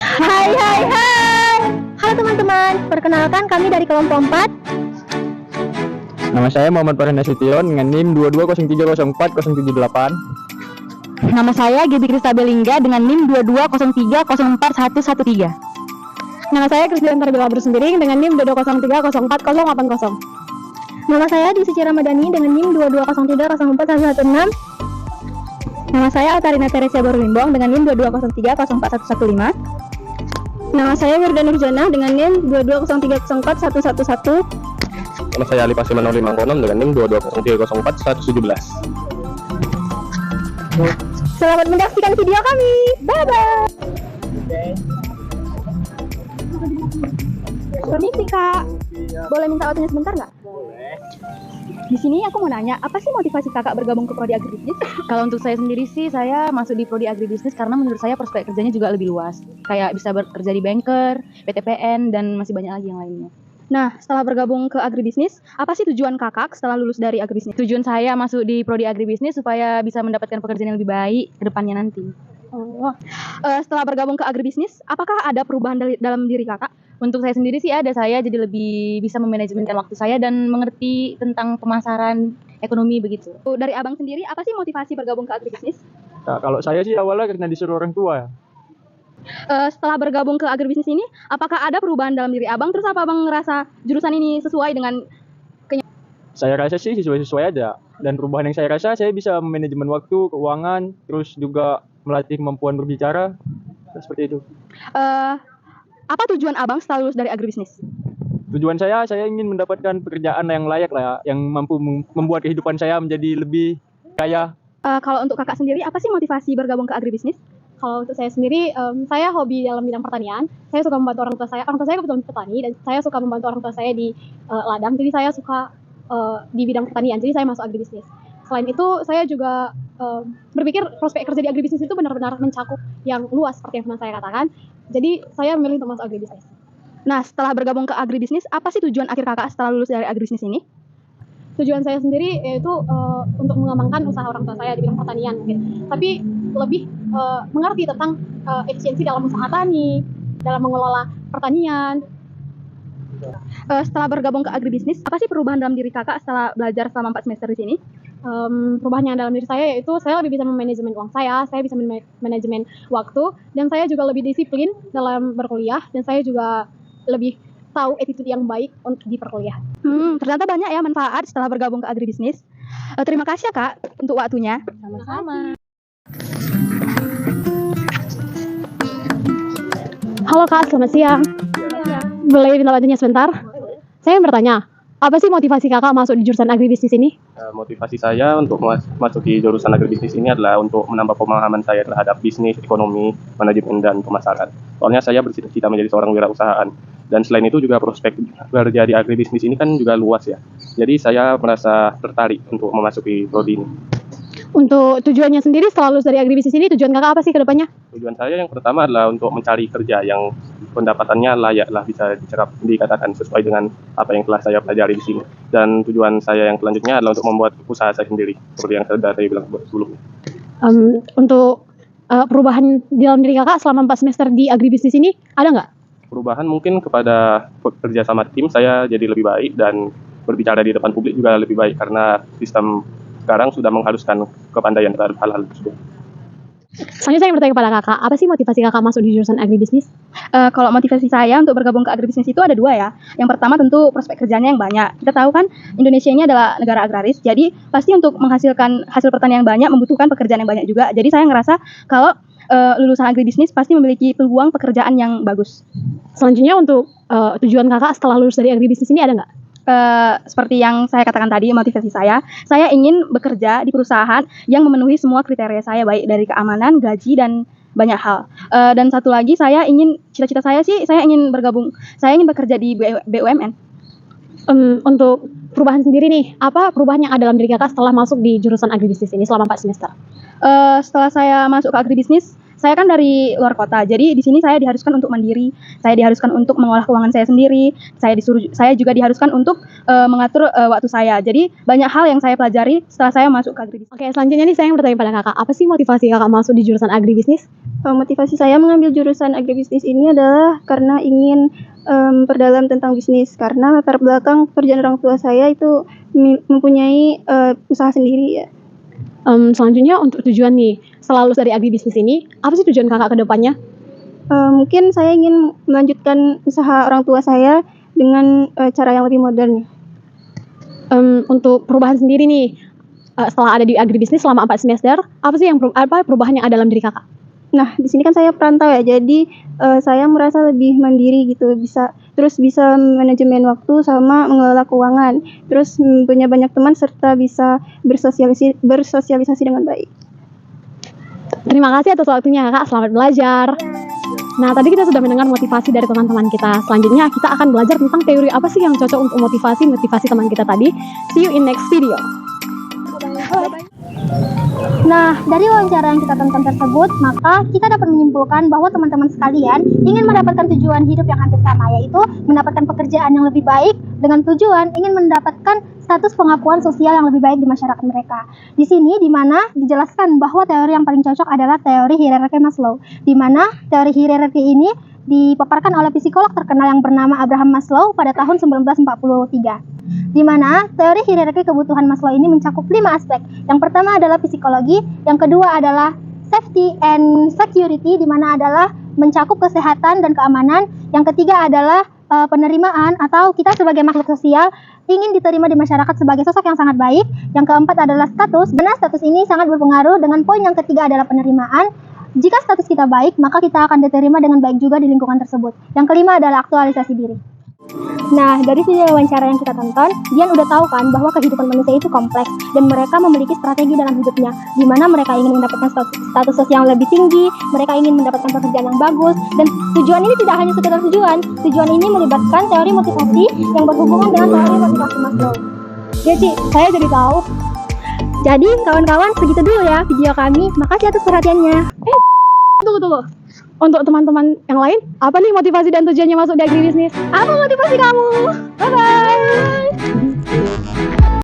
Hai hai hai. Halo teman-teman, perkenalkan kami dari kelompok 4. Nama saya Muhammad Farhan Nasution dengan NIM 22030408. Nama saya Gibi Kristabelingga dengan NIM 2203041113. Nama saya Krisdian Tarbila Bersendiri dengan NIM 22030480. Nama saya Disi Ramadhani dengan NIM 2203041116. Nama saya Altarina Teresia Barulimbong dengan NIM 2203041115. Nama saya Wirda Nurjana dengan NIM 2203041111. Nama saya Ali Pasimanoli Mangkonom dengan NIM 2203041117. Selamat menyaksikan video kami. Bye bye. Permisi Kak, boleh minta waktunya sebentar nggak? Boleh. Di sini aku mau nanya, apa sih motivasi kakak bergabung ke Prodi Agribisnis? Kalau untuk saya sendiri sih, saya masuk di Prodi Agribisnis karena menurut saya prospek kerjanya juga lebih luas. Kayak bisa bekerja di banker, PTPN, dan masih banyak lagi yang lainnya. Nah, setelah bergabung ke Agribisnis, apa sih tujuan kakak setelah lulus dari Agribisnis? Tujuan saya masuk di Prodi Agribisnis supaya bisa mendapatkan pekerjaan yang lebih baik ke depannya nanti. Setelah bergabung ke Agribisnis, apakah ada perubahan dalam diri kakak? Untuk saya sendiri sih ada, saya jadi lebih bisa memanajemenkan waktu saya dan mengerti tentang pemasaran ekonomi begitu. Dari abang sendiri, apa sih motivasi bergabung ke Agribisnis? Nah, kalau saya sih awalnya karena disuruh orang tua. Setelah bergabung ke Agribisnis ini, apakah ada perubahan dalam diri abang? Terus apa abang ngerasa jurusan ini sesuai dengan Saya rasa sih sesuai aja. Dan perubahan yang saya rasa, saya bisa manajemen waktu, keuangan, terus juga melatih kemampuan berbicara, seperti itu. apa tujuan abang setelah lulus dari Agribisnis? Tujuan saya ingin mendapatkan pekerjaan yang layak lah, yang mampu membuat kehidupan saya menjadi lebih kaya. Kalau untuk kakak sendiri, apa sih motivasi bergabung ke Agribisnis? Kalau untuk saya sendiri, saya hobi dalam bidang pertanian. Saya suka membantu orang tua saya. Orang tua saya kebetulan petani dan saya suka membantu orang tua saya di ladang. Jadi saya suka di bidang pertanian. Jadi saya masuk agribisnis. Selain itu, saya juga berpikir prospek kerja di agribisnis itu benar-benar mencakup yang luas seperti yang pernah saya katakan. Jadi saya memilih untuk masuk agribisnis. Nah, setelah bergabung ke Agribisnis, apa sih tujuan akhir kakak setelah lulus dari Agribisnis ini? Tujuan saya sendiri yaitu untuk mengembangkan usaha orang tua saya di bidang pertanian mungkin. Tapi lebih mengerti tentang efisiensi dalam usaha tani, dalam mengelola pertanian. Setelah bergabung ke Agribisnis, apa sih perubahan dalam diri kakak setelah belajar selama 4 semester di sini? Perubahan yang dalam diri saya yaitu saya lebih bisa memanajemen uang saya bisa manajemen waktu, dan saya juga lebih disiplin dalam berkuliah, dan saya juga lebih tahu attitude yang baik untuk di perkuliahan. Ternyata banyak ya manfaat setelah bergabung ke Agribisnis. Terima kasih ya Kak untuk waktunya. Sama-sama. Halo Kak, selamat siang. Boleh minta waktunya sebentar? Saya ingin bertanya, apa sih motivasi kakak masuk di jurusan agribisnis ini? Motivasi saya untuk masuk di jurusan agribisnis ini adalah untuk menambah pemahaman saya terhadap bisnis, ekonomi, manajemen, dan pemasaran. Soalnya saya bercita-cita menjadi seorang wirausahaan. Dan selain itu juga prospek kerja di agribisnis ini kan juga luas ya. Jadi saya merasa tertarik untuk memasuki prodi ini. Untuk tujuannya sendiri setelah lulus dari agribisnis ini, tujuan kakak apa sih ke depannya? Tujuan saya yang pertama adalah untuk mencari kerja yang pendapatannya layak lah, bisa dikatakan sesuai dengan apa yang telah saya pelajari di sini. Dan tujuan saya yang selanjutnya adalah untuk membuat usaha saya sendiri, seperti yang sudah saya bilang sebelumnya. Untuk perubahan di dalam diri kakak selama 4 semester di agribisnis ini, ada nggak? Perubahan mungkin kepada bekerja sama tim, saya jadi lebih baik, dan berbicara di depan publik juga lebih baik karena sistem sekarang sudah mengharuskan kepandaian terhadap hal-hal tersebut. Selanjutnya saya ingin bertanya kepada kakak, apa sih motivasi kakak masuk di jurusan agribisnis? Kalau motivasi saya untuk bergabung ke agribisnis itu ada dua ya. Yang pertama tentu prospek kerjanya yang banyak. Kita tahu kan Indonesia ini adalah negara agraris, jadi pasti untuk menghasilkan hasil pertanian yang banyak membutuhkan pekerjaan yang banyak juga. Jadi saya ngerasa kalau lulusan agribisnis pasti memiliki peluang pekerjaan yang bagus. Selanjutnya untuk tujuan kakak setelah lulus dari agribisnis ini ada nggak? Seperti yang saya katakan tadi, motivasi saya ingin bekerja di perusahaan yang memenuhi semua kriteria saya, baik dari keamanan, gaji, dan banyak hal. Dan satu lagi, cita-cita saya sih, saya ingin bekerja di BUMN. Untuk perubahan sendiri nih, apa perubahan yang ada dalam diri kakak setelah masuk di jurusan agribisnis ini selama 4 semester? Setelah saya masuk ke agribisnis, Saya kan dari luar kota, jadi di sini saya diharuskan untuk mandiri, saya diharuskan untuk mengolah keuangan saya sendiri, saya juga diharuskan untuk mengatur waktu saya. Jadi banyak hal yang saya pelajari setelah saya masuk ke agribisnis. Oke, selanjutnya nih saya yang bertanya pada kakak, apa sih motivasi kakak masuk di jurusan agribisnis? Motivasi saya mengambil jurusan agribisnis ini adalah karena ingin perdalam tentang bisnis, karena latar belakang pekerjaan orang tua saya itu mempunyai usaha sendiri ya. Selanjutnya untuk tujuan nih, setelah lulus dari agribisnis ini, apa sih tujuan kakak ke depannya? Mungkin saya ingin melanjutkan usaha orang tua saya dengan cara yang lebih modern. Untuk perubahan sendiri nih, setelah ada di agribisnis selama 4 semester, apa sih apa perubahan yang ada dalam diri kakak? Nah, di sini kan saya perantau ya, jadi saya merasa lebih mandiri gitu, bisa manajemen waktu sama mengelola keuangan, terus punya banyak teman serta bisa bersosialisasi dengan baik. Terima kasih atas waktunya kakak, selamat belajar. Nah, tadi kita sudah mendengar motivasi dari teman-teman kita. Selanjutnya kita akan belajar tentang teori apa sih yang cocok untuk motivasi teman kita tadi. See you in next video. Nah, dari wawancara yang kita tonton tersebut, maka kita dapat menyimpulkan bahwa teman-teman sekalian ingin mendapatkan tujuan hidup yang hampir sama, yaitu mendapatkan pekerjaan yang lebih baik dengan tujuan ingin mendapatkan status pengakuan sosial yang lebih baik di masyarakat mereka. Di sini di mana dijelaskan bahwa teori yang paling cocok adalah teori hierarki Maslow, di mana teori hierarki ini dipaparkan oleh psikolog terkenal yang bernama Abraham Maslow pada tahun 1943. Di mana teori hierarki kebutuhan Maslow ini mencakup 5 aspek. Yang pertama adalah psikologi, yang kedua adalah safety and security, di mana adalah mencakup kesehatan dan keamanan. Yang ketiga adalah penerimaan, atau kita sebagai makhluk sosial ingin diterima di masyarakat sebagai sosok yang sangat baik. Yang keempat adalah status, karena status ini sangat berpengaruh dengan poin yang ketiga adalah penerimaan. Jika status kita baik, maka kita akan diterima dengan baik juga di lingkungan tersebut. Yang kelima adalah aktualisasi diri. Nah, dari video wawancara yang kita tonton, Dian udah tahu kan bahwa kehidupan manusia itu kompleks dan mereka memiliki strategi dalam hidupnya, di mana mereka ingin mendapatkan status sosial yang lebih tinggi, mereka ingin mendapatkan pekerjaan yang bagus, dan tujuan ini tidak hanya sekedar tujuan ini melibatkan teori motivasi yang berhubungan dengan teori motivasi Maslow. Ya Ci, saya jadi tahu. Jadi kawan-kawan, segitu dulu ya video kami. Makasih atas perhatiannya. Tunggu. Untuk teman-teman yang lain, apa nih motivasi dan tujuannya masuk di agribisnis? Apa motivasi kamu? Bye-bye.